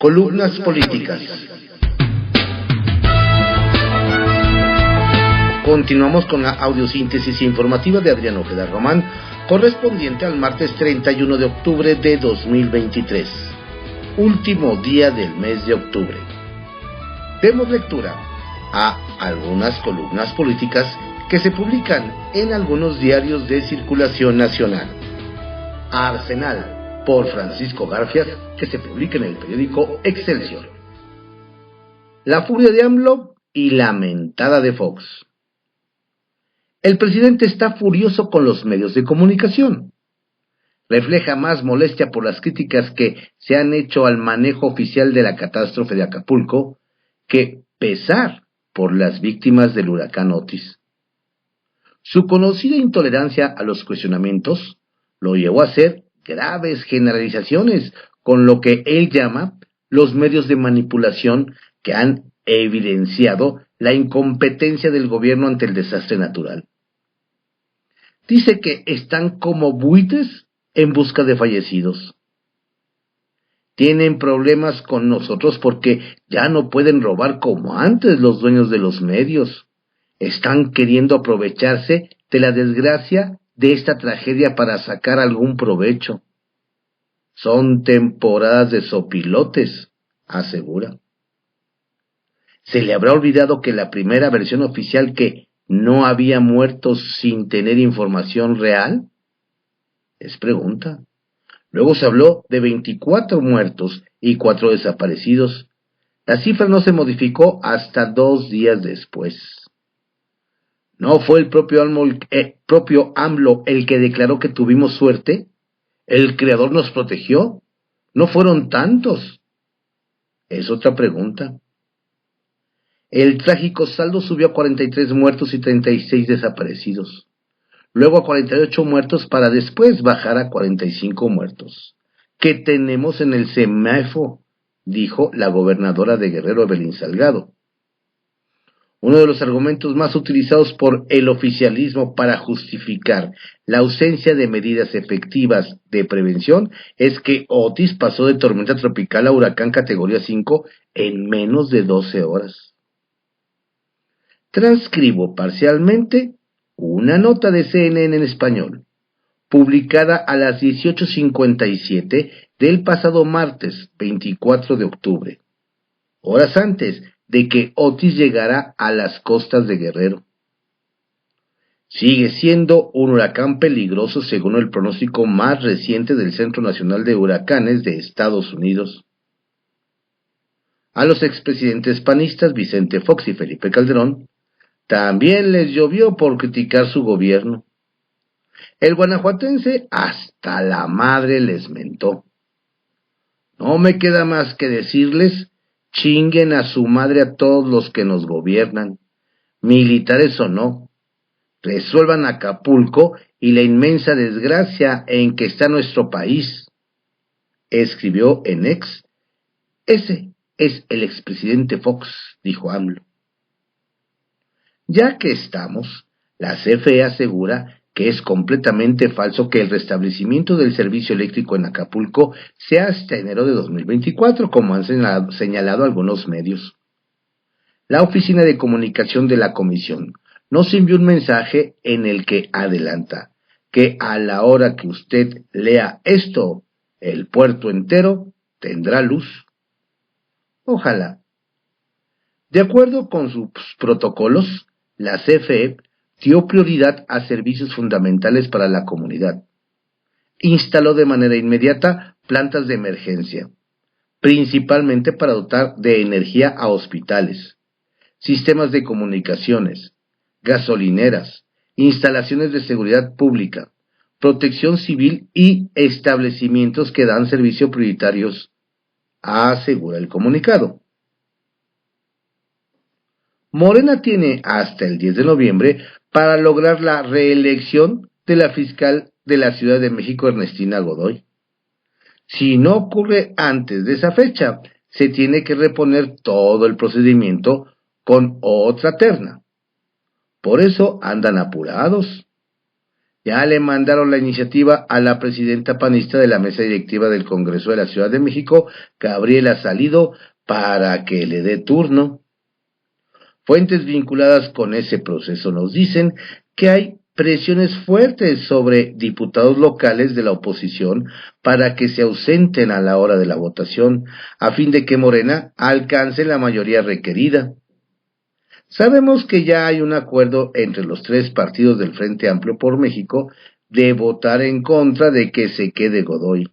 Columnas políticas. Continuamos con la audiosíntesis informativa de Adrián Ojeda Román, correspondiente al martes 31 de octubre de 2023, último día del mes de octubre. Demos lectura a algunas columnas políticas que se publican en algunos diarios de circulación nacional. Arsenal, por Francisco Garfias, que se publica en el periódico Excelsior. La furia de AMLO y la mentada de Fox. El presidente está furioso con los medios de comunicación. Refleja más molestia por las críticas que se han hecho al manejo oficial de la catástrofe de Acapulco que pesar por las víctimas del huracán Otis. Su conocida intolerancia a los cuestionamientos lo llevó a hacer graves generalizaciones con lo que él llama los medios de manipulación que han evidenciado la incompetencia del gobierno ante el desastre natural. Dice que están como buitres en busca de fallecidos. Tienen problemas con nosotros porque ya no pueden robar como antes los dueños de los medios. Están queriendo aprovecharse de la desgracia de esta tragedia para sacar algún provecho. Son temporadas de sopilotes, asegura. ¿Se le habrá olvidado que la primera versión oficial que no había muertos sin tener información real? Es pregunta. Luego se habló de 24 muertos y 4 desaparecidos. La cifra no se modificó hasta 2 días después. ¿No fue el propio AMLO el que declaró que tuvimos suerte? ¿El Creador nos protegió? ¿No fueron tantos? Es otra pregunta. El trágico saldo subió a 43 muertos y 36 desaparecidos. Luego a 48 muertos para después bajar a 45 muertos. ¿Qué tenemos en el CEMAFO?, dijo la gobernadora de Guerrero, Evelyn Salgado. Uno de los argumentos más utilizados por el oficialismo para justificar la ausencia de medidas efectivas de prevención es que Otis pasó de tormenta tropical a huracán categoría 5 en menos de 12 horas. Transcribo parcialmente una nota de CNN en español, publicada a las 18:57 del pasado martes 24 de octubre, horas antes de que Otis llegara a las costas de Guerrero. Sigue siendo un huracán peligroso según el pronóstico más reciente del Centro Nacional de Huracanes de Estados Unidos. A los expresidentes panistas Vicente Fox y Felipe Calderón también les llovió por criticar su gobierno. El guanajuatense hasta la madre les mentó. No me queda más que decirles: chinguen a su madre a todos los que nos gobiernan, militares o no. Resuelvan Acapulco y la inmensa desgracia en que está nuestro país. Escribió en X. Ese es el expresidente Fox, dijo AMLO. Ya que estamos, la CFE asegura que es completamente falso que el restablecimiento del servicio eléctrico en Acapulco sea hasta enero de 2024, como han señalado algunos medios. La Oficina de Comunicación de la Comisión nos envió un mensaje en el que adelanta que a la hora que usted lea esto, el puerto entero tendrá luz. Ojalá. De acuerdo con sus protocolos, la CFE dio prioridad a servicios fundamentales para la comunidad. Instaló de manera inmediata plantas de emergencia, principalmente para dotar de energía a hospitales, sistemas de comunicaciones, gasolineras, instalaciones de seguridad pública, protección civil y establecimientos que dan servicio prioritarios, asegura el comunicado. Morena tiene hasta el 10 de noviembre para lograr la reelección de la fiscal de la Ciudad de México, Ernestina Godoy. Si no ocurre antes de esa fecha, se tiene que reponer todo el procedimiento con otra terna. Por eso andan apurados. ya le mandaron la iniciativa a la presidenta panista de la mesa directiva del Congreso de la Ciudad de México, Gabriela Salido, para que le dé turno. Fuentes vinculadas con ese proceso nos dicen que hay presiones fuertes sobre diputados locales de la oposición para que se ausenten a la hora de la votación, a fin de que Morena alcance la mayoría requerida. Sabemos que ya hay un acuerdo entre los tres partidos del Frente Amplio por México de votar en contra de que se quede Godoy.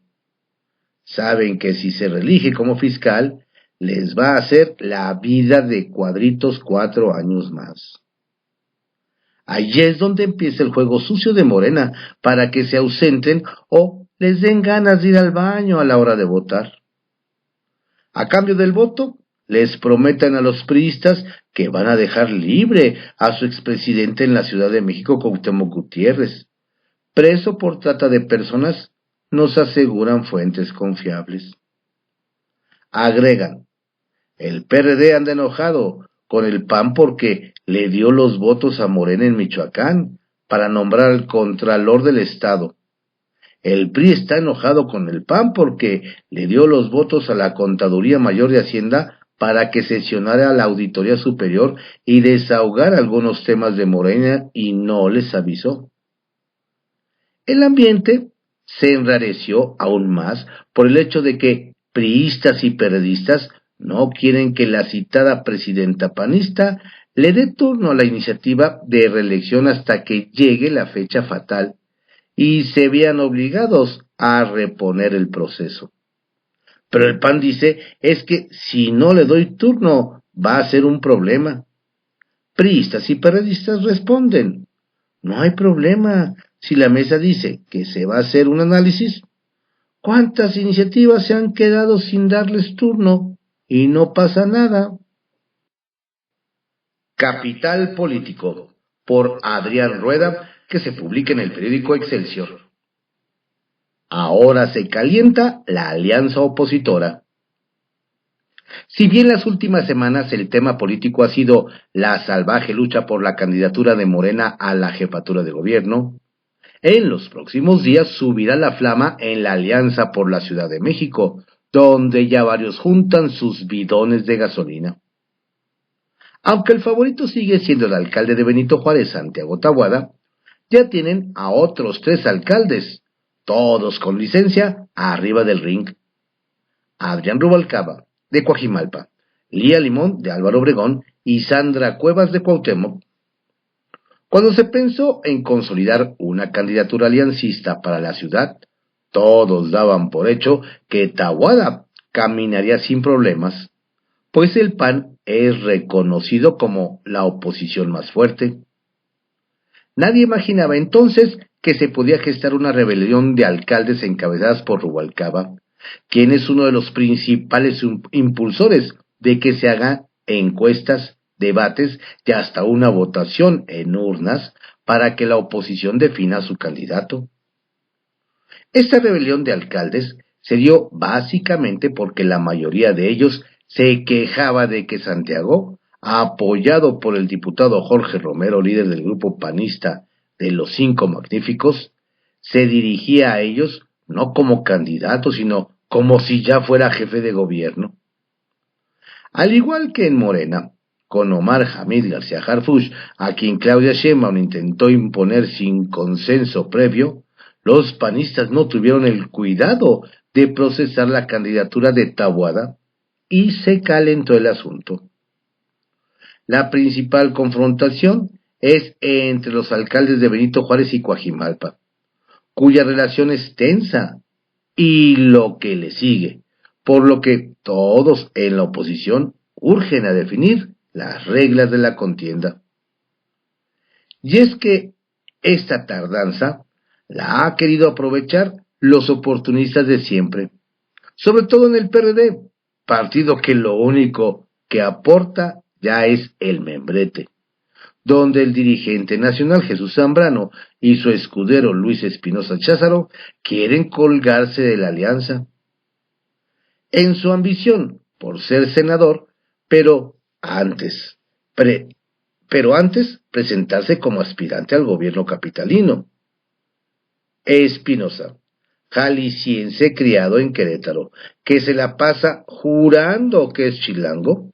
Saben que si se reelige como fiscal, les va a hacer la vida de cuadritos 4 años más. Allí es donde empieza el juego sucio de Morena para que se ausenten o les den ganas de ir al baño a la hora de votar. A cambio del voto, les prometen a los priistas que van a dejar libre a su expresidente en la Ciudad de México, Cuauhtémoc Gutiérrez, preso por trata de personas, nos aseguran fuentes confiables. Agregan, el PRD anda enojado con el PAN porque le dio los votos a Morena en Michoacán para nombrar al Contralor del Estado. El PRI está enojado con el PAN porque le dio los votos a la Contaduría Mayor de Hacienda para que sesionara la Auditoría Superior y desahogara algunos temas de Morena y no les avisó. El ambiente se enrareció aún más por el hecho de que priistas y periodistas no quieren que la citada presidenta panista le dé turno a la iniciativa de reelección hasta que llegue la fecha fatal y se vean obligados a reponer el proceso. Pero el PAN dice es que si no le doy turno va a ser un problema. Priistas y periodistas responden, no hay problema si la mesa dice que se va a hacer un análisis. ¿Cuántas iniciativas se han quedado sin darles turno y no pasa nada? Capital Político, por Adrián Rueda, que se publica en el periódico Excelsior. Ahora se calienta la alianza opositora. Si bien las últimas semanas el tema político ha sido la salvaje lucha por la candidatura de Morena a la jefatura de gobierno, en los próximos días subirá la flama en la Alianza por la Ciudad de México, donde ya varios juntan sus bidones de gasolina. Aunque el favorito sigue siendo el alcalde de Benito Juárez, Santiago Taboada, ya tienen a otros 3 alcaldes, todos con licencia, arriba del ring. Adrián Rubalcaba, de Coajimalpa, Lía Limón, de Álvaro Obregón, y Sandra Cuevas, de Cuauhtémoc. Cuando se pensó en consolidar una candidatura aliancista para la ciudad, todos daban por hecho que Taboada caminaría sin problemas, pues el PAN es reconocido como la oposición más fuerte. Nadie imaginaba entonces que se podía gestar una rebelión de alcaldes encabezadas por Rubalcaba, quien es uno de los principales impulsores de que se hagan encuestas, debates y hasta una votación en urnas para que la oposición defina a su candidato. Esta rebelión de alcaldes se dio básicamente porque la mayoría de ellos se quejaba de que Santiago, apoyado por el diputado Jorge Romero, líder del grupo panista de los 5 Magníficos, se dirigía a ellos no como candidato, sino como si ya fuera jefe de gobierno. Al igual que en Morena, con Omar Hamid García Harfuch, a quien Claudia Sheinbaum intentó imponer sin consenso previo, los panistas no tuvieron el cuidado de procesar la candidatura de Taboada y se calentó el asunto. La principal confrontación es entre los alcaldes de Benito Juárez y Coajimalpa, cuya relación es tensa, y lo que le sigue, por lo que todos en la oposición urgen a definir las reglas de la contienda. Y es que esta tardanza la ha querido aprovechar los oportunistas de siempre, sobre todo en el PRD, partido que lo único que aporta ya es el membrete, donde el dirigente nacional Jesús Zambrano y su escudero Luis Espinosa Cházaro quieren colgarse de la alianza. En su ambición por ser senador, pero antes presentarse como aspirante al gobierno capitalino. Espinosa, jalisciense criado en Querétaro, que se la pasa jurando que es chilango,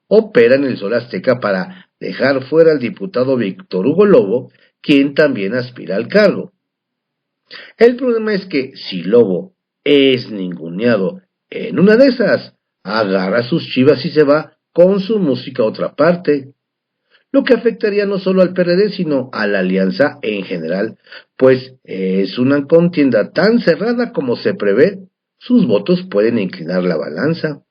opera en el Sol Azteca para dejar fuera al diputado Víctor Hugo Lobo, quien también aspira al cargo. El problema es que si Lobo es ninguneado en una de esas, agarra sus chivas y se va con su música a otra parte, lo que afectaría no solo al PRD, sino a la alianza en general, pues es una contienda tan cerrada como se prevé, sus votos pueden inclinar la balanza.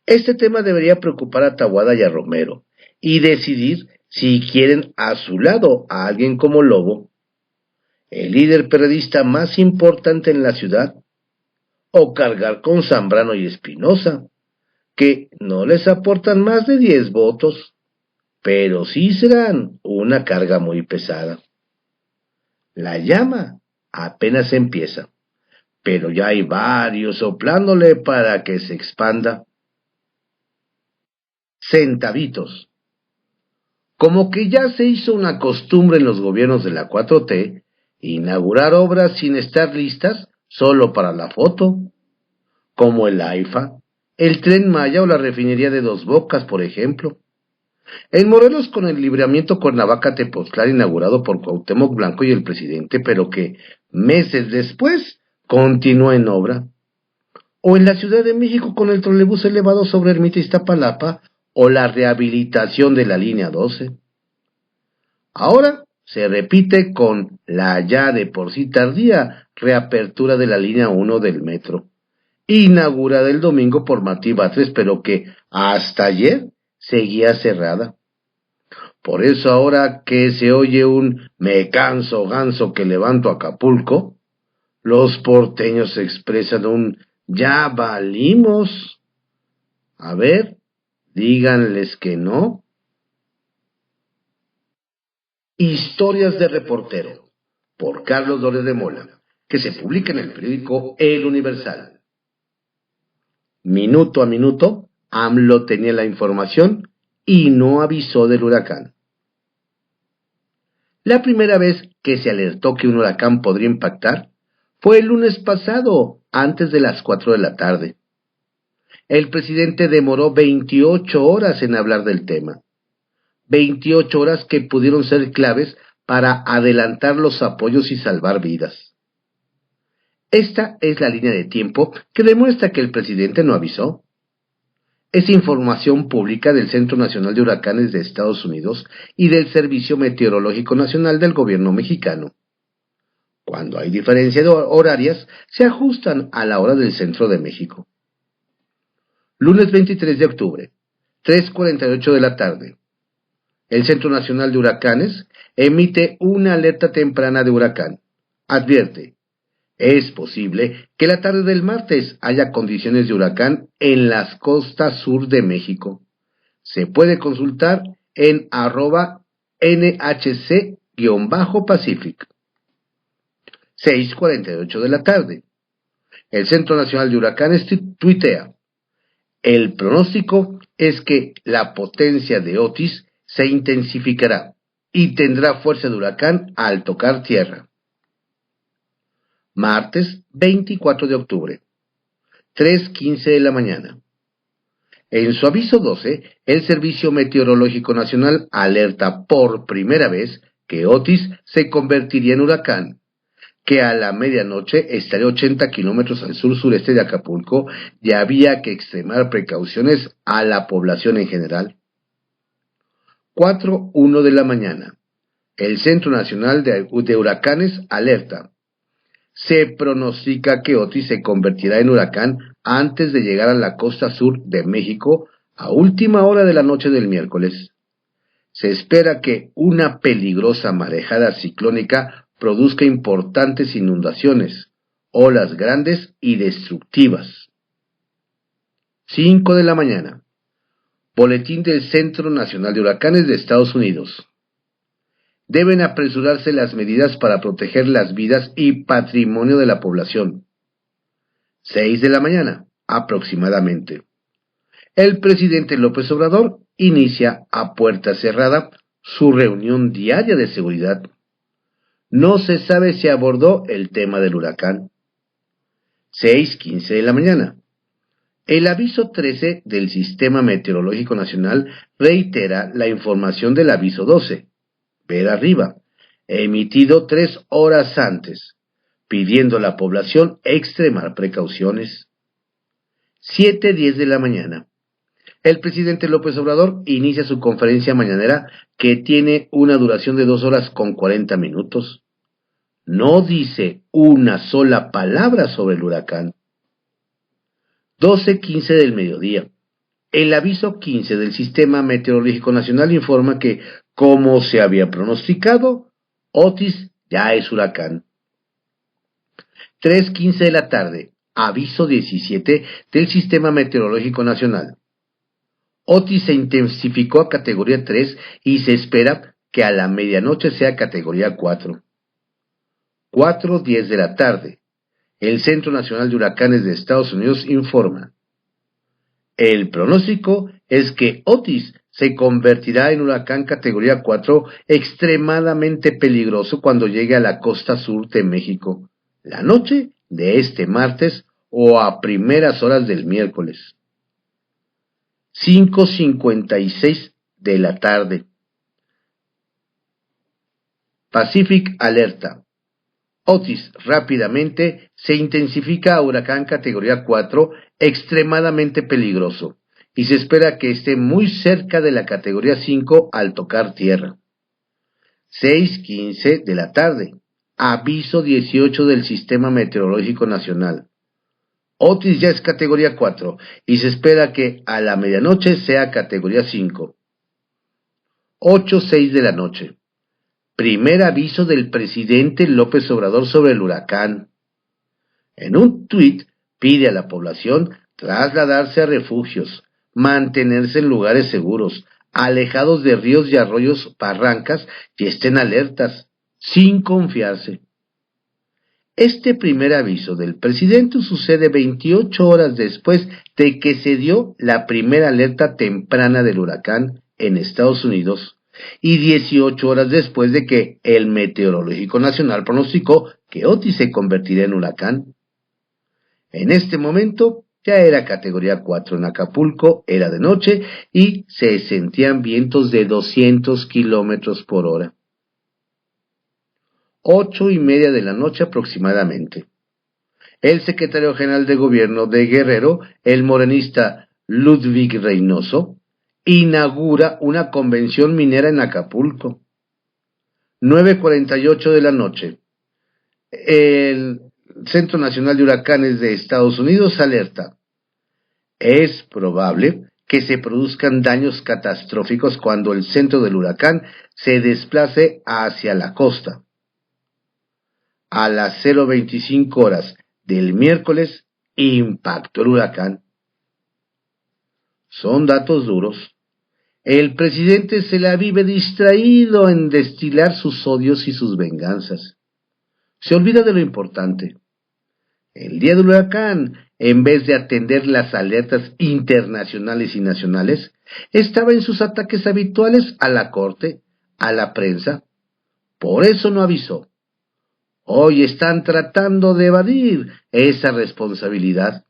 Este tema debería preocupar a Taboada y a Romero, y decidir si quieren a su lado a alguien como Lobo, el líder periodista más importante en la ciudad, o cargar con Zambrano y Espinosa, que no les aportan más de 10 votos, pero sí serán una carga muy pesada. La llama apenas empieza, pero ya hay varios soplándole para que se expanda. Centavitos. Como que ya se hizo una costumbre en los gobiernos de la 4T, inaugurar obras sin estar listas solo para la foto, como el AIFA, el Tren Maya o la refinería de Dos Bocas, por ejemplo. En Morelos, con el libramiento Cuernavaca-Tepoztlán inaugurado por Cuauhtémoc Blanco y el presidente, pero que meses después continúa en obra. O en la Ciudad de México con el trolebús elevado sobre Ermita Iztapalapa o la rehabilitación de la línea 12. Ahora se repite con la ya de por sí tardía reapertura de la línea 1 del metro, inaugurada el domingo por Martí Batres, pero que hasta ayer seguía cerrada. Por eso ahora que se oye un "me canso ganso que levanto Acapulco", los porteños expresan un "ya valimos". A ver, díganles que no. Historias de reportero, por Carlos Dores de Mola, que se publica en el periódico El Universal. Minuto a minuto, AMLO tenía la información y no avisó del huracán. La primera vez que se alertó que un huracán podría impactar fue el lunes pasado, antes de las 4 de la tarde. El presidente demoró 28 horas en hablar del tema. 28 horas que pudieron ser claves para adelantar los apoyos y salvar vidas. Esta es la línea de tiempo que demuestra que el presidente no avisó. Es información pública del Centro Nacional de Huracanes de Estados Unidos y del Servicio Meteorológico Nacional del Gobierno mexicano. Cuando hay diferencias horarias, se ajustan a la hora del centro de México. Lunes 23 de octubre, 3:48 de la tarde. El Centro Nacional de Huracanes emite una alerta temprana de huracán. Advierte: es posible que la tarde del martes haya condiciones de huracán en las costas sur de México. Se puede consultar en @NHC-Pacific. 6:48 de la tarde. El Centro Nacional de Huracanes tuitea: el pronóstico es que la potencia de Otis se intensificará y tendrá fuerza de huracán al tocar tierra. Martes 24 de octubre, 3:15 de la mañana. En su aviso 12, el Servicio Meteorológico Nacional alerta por primera vez que Otis se convertiría en huracán, que a la medianoche estaría 80 kilómetros al sur-sureste de Acapulco y había que extremar precauciones a la población en general. 4:01 de la mañana. El Centro Nacional de Huracanes alerta: se pronostica que Otis se convertirá en huracán antes de llegar a la costa sur de México a última hora de la noche del miércoles. Se espera que una peligrosa marejada ciclónica produzca importantes inundaciones, olas grandes y destructivas. 5 de la mañana. Boletín del Centro Nacional de Huracanes de Estados Unidos. Deben apresurarse las medidas para proteger las vidas y patrimonio de la población. 6 de la mañana, aproximadamente. El presidente López Obrador inicia a puerta cerrada su reunión diaria de seguridad. No se sabe si abordó el tema del huracán. 6:15 de la mañana. El aviso 13 del Sistema Meteorológico Nacional reitera la información del aviso 12, ver arriba, emitido 3 horas antes, pidiendo a la población extremar precauciones. 7:10 de la mañana. El presidente López Obrador inicia su conferencia mañanera que tiene una duración de 2 horas con 40 minutos. No dice una sola palabra sobre el huracán. 12:15 del mediodía. El aviso 15 del Sistema Meteorológico Nacional informa que, como se había pronosticado, Otis ya es huracán. 3:15 de la tarde. Aviso 17 del Sistema Meteorológico Nacional. Otis se intensificó a categoría 3 y se espera que a la medianoche sea categoría 4. 4:10 de la tarde. El Centro Nacional de Huracanes de Estados Unidos informa. El pronóstico es que Otis se convertirá en huracán categoría 4 extremadamente peligroso cuando llegue a la costa sur de México, la noche de este martes o a primeras horas del miércoles. 5:56 de la tarde. Pacific Alerta. Otis rápidamente se intensifica a huracán categoría 4 extremadamente peligroso y se espera que esté muy cerca de la categoría 5 al tocar tierra. 6:15 de la tarde. Aviso 18 del Sistema Meteorológico Nacional. Otis ya es categoría 4 y se espera que a la medianoche sea categoría 5. 8:06 de la noche. Primer aviso del presidente López Obrador sobre el huracán. En un tuit pide a la población trasladarse a refugios, mantenerse en lugares seguros, alejados de ríos y arroyos, barrancas, y estén alertas, sin confiarse. Este primer aviso del presidente sucede 28 horas después de que se dio la primera alerta temprana del huracán en Estados Unidos y 18 horas después de que el Meteorológico Nacional pronosticó que Otis se convertiría en huracán. En este momento ya era categoría 4 en Acapulco, era de noche y se sentían vientos de 200 kilómetros por hora. 8:30 de la noche aproximadamente. El secretario general de gobierno de Guerrero, el morenista Ludwig Reynoso, inaugura una convención minera en Acapulco. 9:48 de la noche. El Centro Nacional de Huracanes de Estados Unidos alerta. Es probable que se produzcan daños catastróficos cuando el centro del huracán se desplace hacia la costa. A las 0:25 horas del miércoles impactó el huracán. Son datos duros. El presidente se la vive distraído en destilar sus odios y sus venganzas. Se olvida de lo importante. El día del huracán, en vez de atender las alertas internacionales y nacionales, estaba en sus ataques habituales a la corte, a la prensa. Por eso no avisó. Hoy están tratando de evadir esa responsabilidad.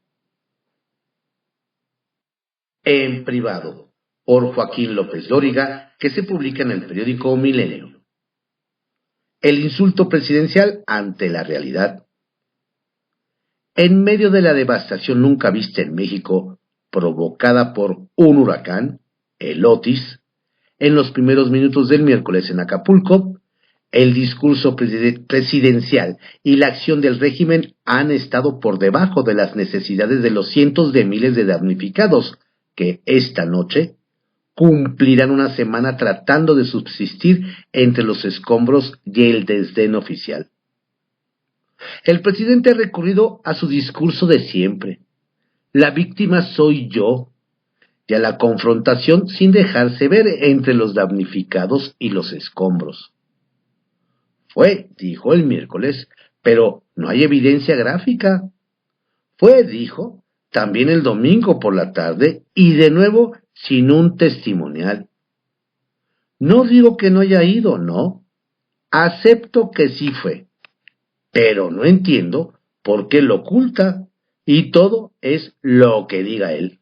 En privado, por Joaquín López Dóriga, que se publica en el periódico Milenio. El insulto presidencial ante la realidad. En medio de la devastación nunca vista en México, provocada por un huracán, el Otis, en los primeros minutos del miércoles en Acapulco, el discurso presidencial y la acción del régimen han estado por debajo de las necesidades de los cientos de miles de damnificados que esta noche cumplirán una semana tratando de subsistir entre los escombros y el desdén oficial. El presidente ha recurrido a su discurso de siempre. La víctima soy yo, y a la confrontación sin dejarse ver entre los damnificados y los escombros. Fue, dijo el miércoles, pero no hay evidencia gráfica. Fue, dijo, también el domingo por la tarde y de nuevo sin un testimonial. No digo que no haya ido, no. Acepto que sí fue, pero no entiendo por qué lo oculta y todo es lo que diga él.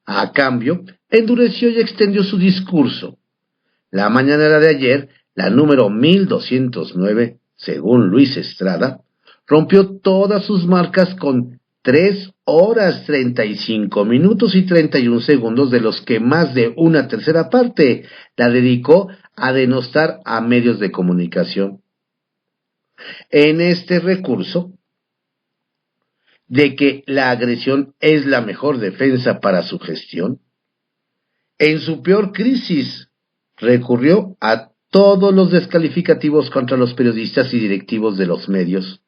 A cambio, endureció y extendió su discurso. La mañanera de ayer, la número 1209, según Luis Estrada, rompió todas sus marcas con 3 horas 35 minutos y 31 segundos, de los que más de una tercera parte la dedicó a denostar a medios de comunicación. En este recurso de que la agresión es la mejor defensa para su gestión, en su peor crisis recurrió a todos los descalificativos contra los periodistas y directivos de los medios: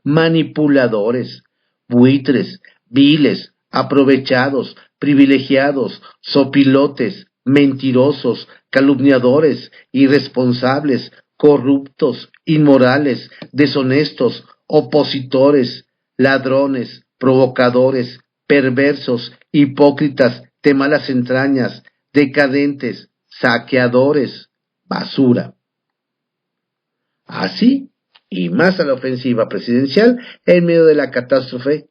manipuladores, buitres, viles, aprovechados, privilegiados, sopilotes, mentirosos, calumniadores, irresponsables, corruptos, inmorales, deshonestos, opositores, ladrones, provocadores, perversos, hipócritas, de malas entrañas, decadentes, saqueadores, basura. Así, y más a la ofensiva presidencial en medio de la catástrofe,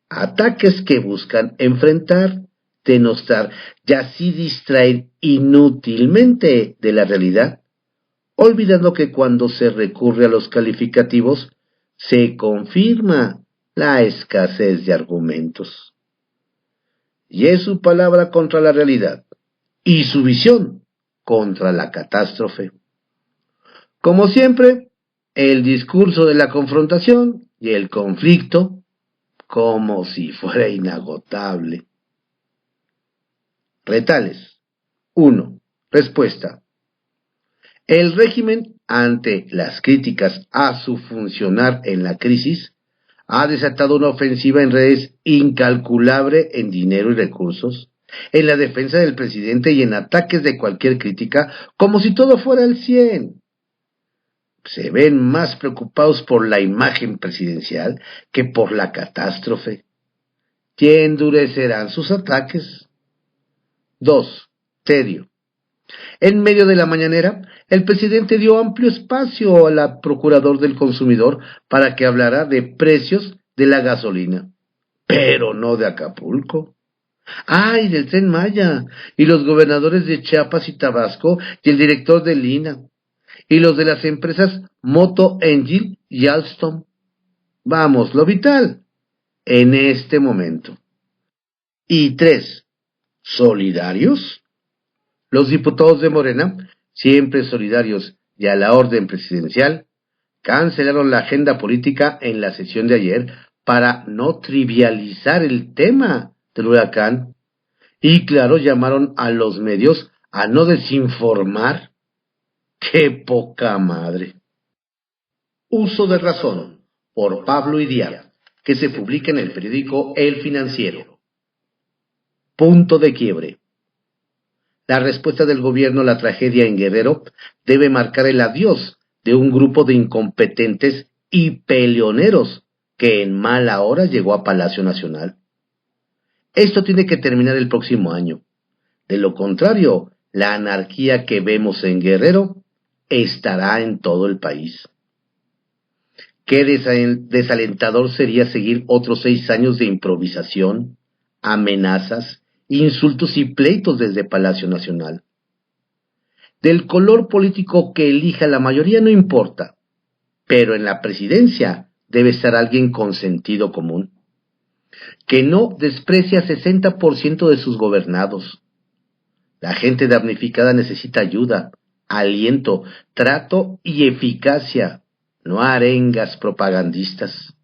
ataques que buscan enfrentar, denostar y así distraer inútilmente de la realidad, olvidando que cuando se recurre a los calificativos se confirma la escasez de argumentos. Y es su palabra contra la realidad y su visión contra la catástrofe. Como siempre, el discurso de la confrontación y el conflicto como si fuera inagotable. Retales. 1. Respuesta. El régimen, ante las críticas a su funcionar en la crisis, ha desatado una ofensiva en redes incalculable en dinero y recursos, en la defensa del presidente y en ataques de cualquier crítica, como si todo fuera el 100. Se ven más preocupados por la imagen presidencial que por la catástrofe. Y endurecerán sus ataques. 2. Tedio. En medio de la mañanera, el presidente dio amplio espacio al procurador del consumidor para que hablara de precios de la gasolina, pero no de Acapulco. ¡Ay, del Tren Maya! Y los gobernadores de Chiapas y Tabasco y el director del INA, y los de las empresas Moto Engil y Alstom. Vamos, lo vital, en este momento. Y 3. ¿Solidarios? Los diputados de Morena, siempre solidarios y a la orden presidencial, cancelaron la agenda política en la sesión de ayer para no trivializar el tema del huracán. Y claro, llamaron a los medios a no desinformar. ¡Qué poca madre! Uso de razón, por Pablo Idiar, que se publica en el periódico El Financiero. Punto de quiebre. La respuesta del gobierno a la tragedia en Guerrero debe marcar el adiós de un grupo de incompetentes y peleoneros que en mala hora llegó a Palacio Nacional. Esto tiene que terminar el próximo año. De lo contrario, la anarquía que vemos en Guerrero estará en todo el país. Qué desalentador sería seguir otros 6 años de improvisación, amenazas, insultos y pleitos desde Palacio Nacional. Del color político que elija la mayoría no importa, pero en la presidencia debe estar alguien con sentido común, que no desprecie a 60% de sus gobernados. La gente damnificada necesita ayuda, aliento, trato y eficacia, no arengas propagandistas.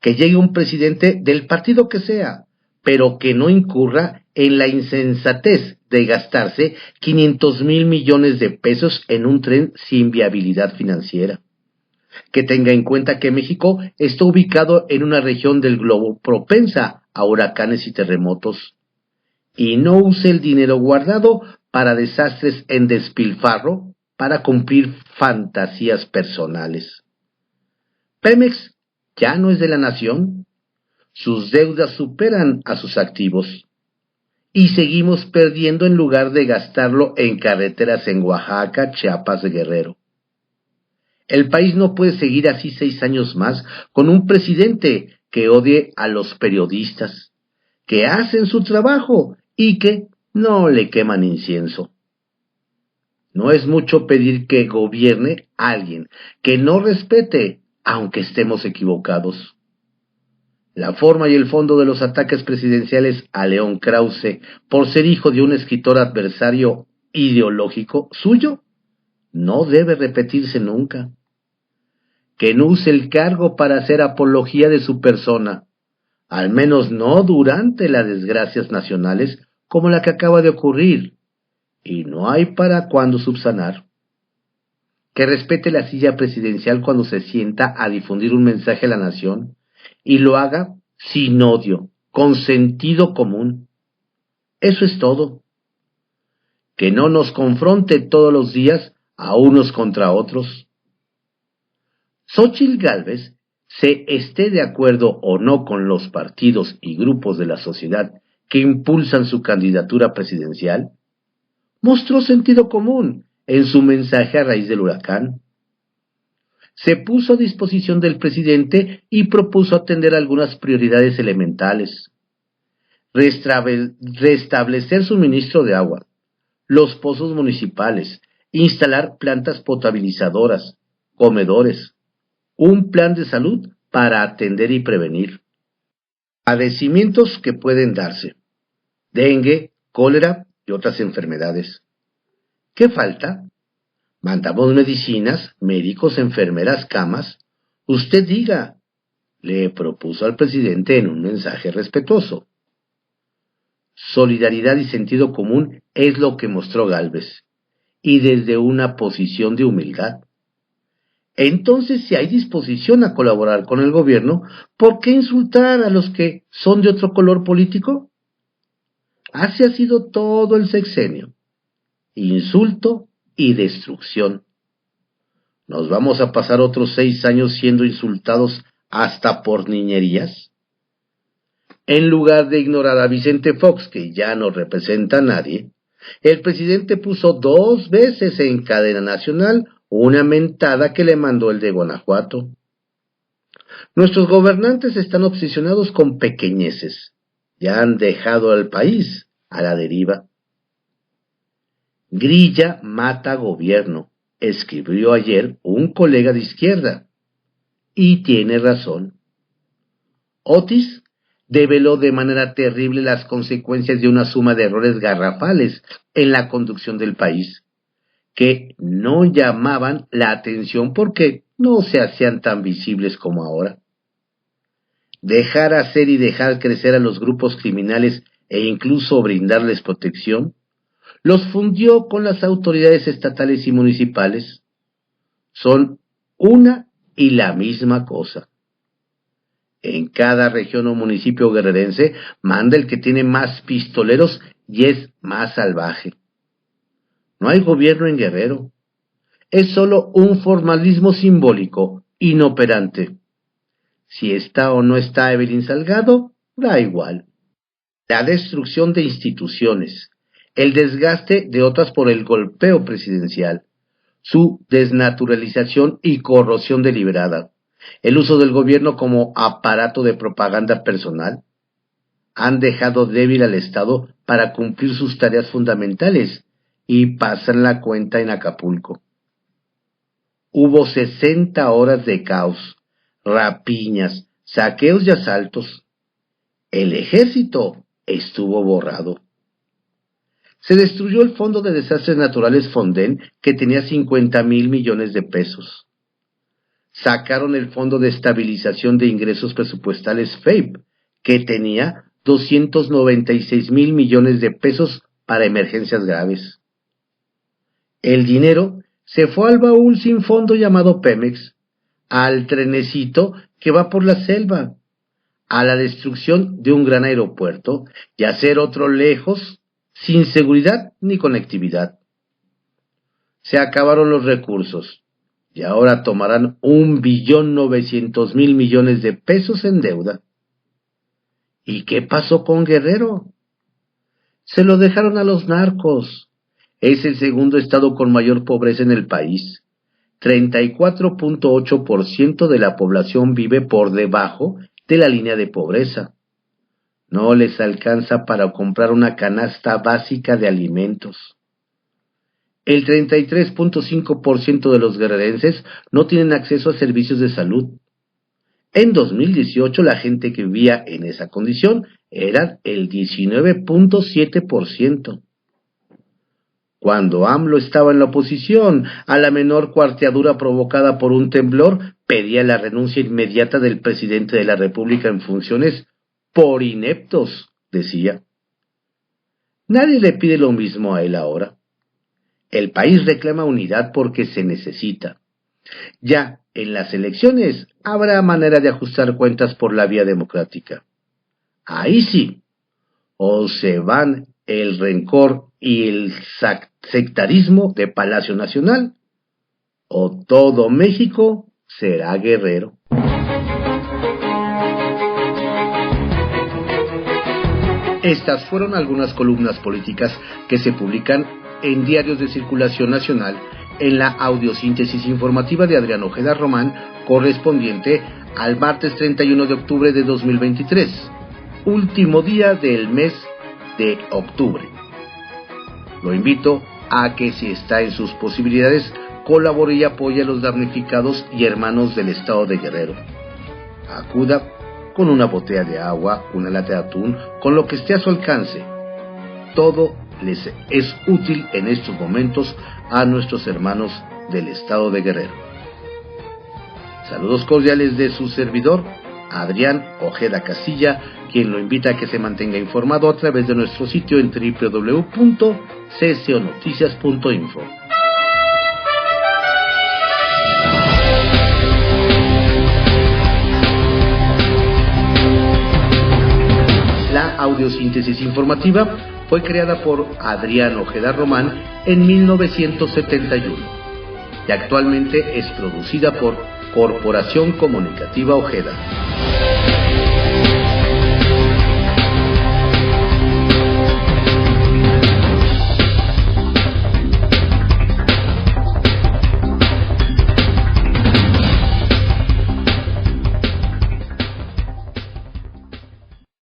Que llegue un presidente del partido que sea, pero que no incurra en la insensatez de gastarse 500,000 millones de pesos en un tren sin viabilidad financiera. Que tenga en cuenta que México está ubicado en una región del globo propensa a huracanes y terremotos, y no use el dinero guardado para desastres en despilfarro para cumplir fantasías personales. Pemex ya no es de la nación. Sus deudas superan a sus activos. Y seguimos perdiendo en lugar de gastarlo en carreteras en Oaxaca, Chiapas, Guerrero. El país no puede seguir así 6 años más con un presidente que odie a los periodistas, que hacen su trabajo y que no le queman incienso. No es mucho pedir que gobierne alguien que no respete, aunque estemos equivocados. La forma y el fondo de los ataques presidenciales a León Krause por ser hijo de un escritor adversario ideológico suyo no debe repetirse nunca. Que no use el cargo para hacer apología de su persona, al menos no durante las desgracias nacionales como la que acaba de ocurrir, y no hay para cuándo subsanar. Que respete la silla presidencial cuando se sienta a difundir un mensaje a la nación, y lo haga sin odio, con sentido común. Eso es todo. Que no nos confronte todos los días a unos contra otros. Xóchitl Gálvez, se esté de acuerdo o no con los partidos y grupos de la sociedad que impulsan su candidatura presidencial, mostró sentido común en su mensaje a raíz del huracán. Se puso a disposición del presidente y propuso atender algunas prioridades elementales. Restablecer suministro de agua, los pozos municipales, instalar plantas potabilizadoras, comedores, un plan de salud para atender y prevenir padecimientos que pueden darse, dengue, cólera y otras enfermedades. ¿Qué falta? Mandamos medicinas, médicos, enfermeras, camas. Usted diga, le propuso al presidente en un mensaje respetuoso. Solidaridad y sentido común es lo que mostró Gálvez, y desde una posición de humildad. Entonces, si hay disposición a colaborar con el gobierno, ¿por qué insultar a los que son de otro color político? Así ha sido todo el sexenio. Insulto y destrucción. ¿Nos vamos a pasar otros 6 años siendo insultados hasta por niñerías? En lugar de ignorar a Vicente Fox, que ya no representa a nadie, el presidente puso 2 veces en cadena nacional una mentada que le mandó el de Guanajuato. Nuestros gobernantes están obsesionados con pequeñeces. Ya han dejado al país a la deriva. Grilla mata gobierno, escribió ayer un colega de izquierda. Y tiene razón. Otis develó de manera terrible las consecuencias de una suma de errores garrafales en la conducción del país, que no llamaban la atención porque no se hacían tan visibles como ahora. Dejar hacer y dejar crecer a los grupos criminales e incluso brindarles protección, los fundió con las autoridades estatales y municipales. Son una y la misma cosa. En cada región o municipio guerrerense manda el que tiene más pistoleros y es más salvaje. No hay gobierno en Guerrero. Es solo un formalismo simbólico, inoperante. Si está o no está Evelyn Salgado, da igual. La destrucción de instituciones, el desgaste de otras por el golpeo presidencial, su desnaturalización y corrosión deliberada, el uso del gobierno como aparato de propaganda personal, han dejado débil al Estado para cumplir sus tareas fundamentales y pasan la cuenta en Acapulco. Hubo 60 horas de caos, rapiñas, saqueos y asaltos. El ejército estuvo borrado. Se destruyó el Fondo de Desastres Naturales Fonden, que tenía 50,000 millones de pesos. Sacaron el Fondo de Estabilización de Ingresos Presupuestales FEIP, que tenía 296,000 millones de pesos para emergencias graves. El dinero se fue al baúl sin fondo llamado Pemex, al trenecito que va por la selva, a la destrucción de un gran aeropuerto y a hacer otro lejos, sin seguridad ni conectividad. Se acabaron los recursos y ahora tomarán 1,900,000 millones de pesos en deuda. ¿Y qué pasó con Guerrero? Se lo dejaron a los narcos. Es el segundo estado con mayor pobreza en el país. 34.8% de la población vive por debajo de la línea de pobreza. No les alcanza para comprar una canasta básica de alimentos. El 33.5% de los guerrerenses no tienen acceso a servicios de salud. En 2018 la gente que vivía en esa condición era el 19.7%. Cuando AMLO estaba en la oposición, a la menor cuarteadura provocada por un temblor, pedía la renuncia inmediata del presidente de la República en funciones por ineptos, decía. Nadie le pide lo mismo a él ahora. El país reclama unidad porque se necesita. Ya en las elecciones habrá manera de ajustar cuentas por la vía democrática. Ahí sí, o se van el rencor y el sectarismo de Palacio Nacional, o todo México será guerrero. Estas fueron algunas columnas políticas que se publican en diarios de circulación nacional en la audiosíntesis informativa de Adrián Ojeda Román, correspondiente al martes 31 de octubre de 2023, último día del mes de octubre. Lo invito a que, si está en sus posibilidades, colabore y apoye a los damnificados y hermanos del estado de Guerrero. Acuda con una botella de agua, una lata de atún, con lo que esté a su alcance. Todo les es útil en estos momentos a nuestros hermanos del estado de Guerrero. Saludos cordiales de su servidor, Adrián Ojeda Casilla, quien lo invita a que se mantenga informado a través de nuestro sitio en www.cconoticias.info. La audiosíntesis informativa fue creada por Adrián Ojeda Román en 1971 y actualmente es producida por Corporación Comunicativa Ojeda.